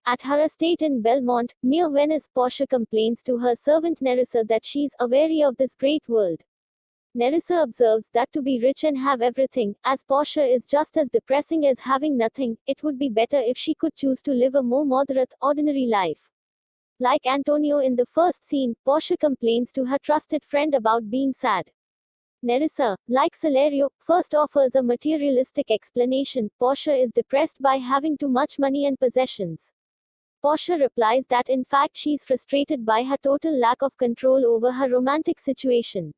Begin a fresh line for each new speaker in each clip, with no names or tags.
At her estate in Belmont, near Venice, Portia complains to her servant Nerissa that she's aweary of this great world. Nerissa observes that to be rich and have everything, as Portia is just as depressing as having nothing, it would be better if she could choose to live a more moderate, ordinary life. Like Antonio in the first scene, Portia complains to her trusted friend about being sad. Nerissa, like Celerio, first offers a materialistic explanation. Portia is depressed by having too much money and possessions. Portia replies that in fact she's frustrated by her total lack of control over her romantic situation.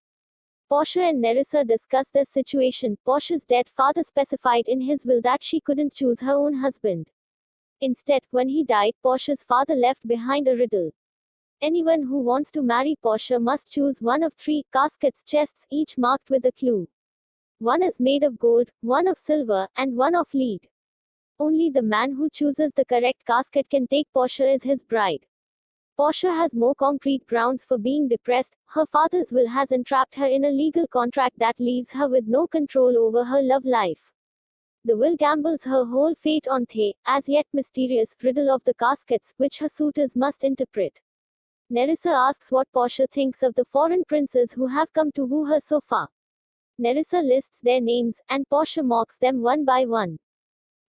Portia and Nerissa discuss their situation. Portia's dead father specified in his will that she couldn't choose her own husband. Instead, when he died, Portia's father left behind a riddle. Anyone who wants to marry Portia must choose one of 3 caskets chests, each marked with a clue. One is made of gold, one of silver, and one of lead. Only the man who chooses the correct casket can take Portia as his bride. Portia has more concrete grounds for being depressed. Her father's will has entrapped her in a legal contract that leaves her with no control over her love life. The will gambles her whole fate on the, as yet mysterious, riddle of the caskets, which her suitors must interpret. Nerissa asks what Portia thinks of the foreign princes who have come to woo her so far. Nerissa lists their names, and Portia mocks them one by one.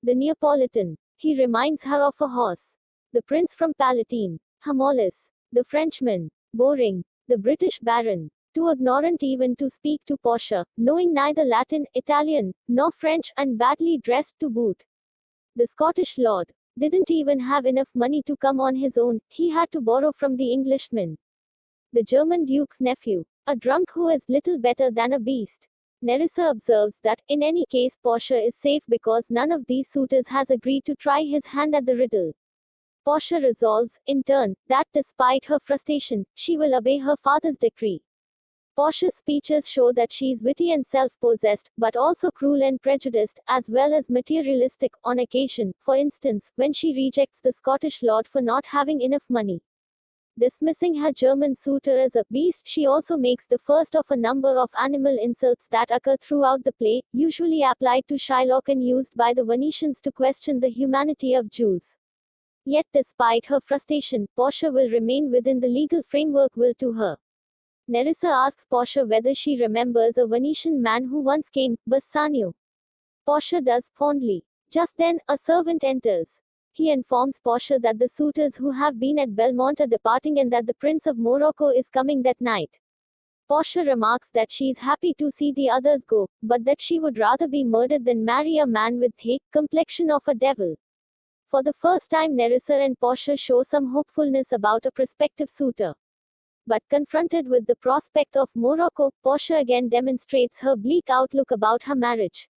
The Neapolitan. He reminds her of a horse. The prince from Palatine. Hamolis. The Frenchman. Boring. The British baron. Too ignorant even to speak to Portia, knowing neither Latin, Italian, nor French, and badly dressed to boot. The Scottish lord. Didn't even have enough money to come on his own, he had to borrow from the Englishman. The German duke's nephew. A drunk who is little better than a beast. Nerissa observes that, in any case, Portia is safe because none of these suitors has agreed to try his hand at the riddle. Portia resolves, in turn, that despite her frustration, she will obey her father's decree. Portia's speeches show that she is witty and self-possessed, but also cruel and prejudiced, as well as materialistic, on occasion, for instance, when she rejects the Scottish lord for not having enough money. Dismissing her German suitor as a beast, she also makes the first of a number of animal insults that occur throughout the play, usually applied to Shylock and used by the Venetians to question the humanity of Jews. Yet despite her frustration, Portia will remain within the legal framework willed to her. Nerissa asks Portia whether she remembers a Venetian man who once came, Bassanio. Portia does, fondly. Just then, a servant enters. He informs Portia that the suitors who have been at Belmont are departing and that the Prince of Morocco is coming that night. Portia remarks that she is happy to see the others go, but that she would rather be murdered than marry a man with the complexion of a devil. For the first time, Nerissa and Portia show some hopefulness about a prospective suitor. But confronted with the prospect of Morocco, Portia again demonstrates her bleak outlook about her marriage.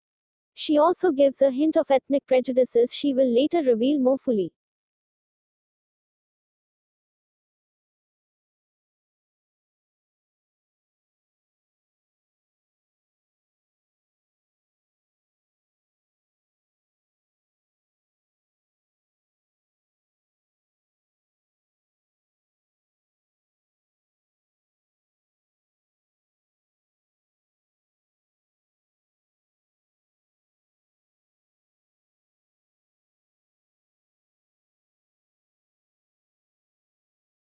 She also gives a hint of ethnic prejudices she will later reveal more fully.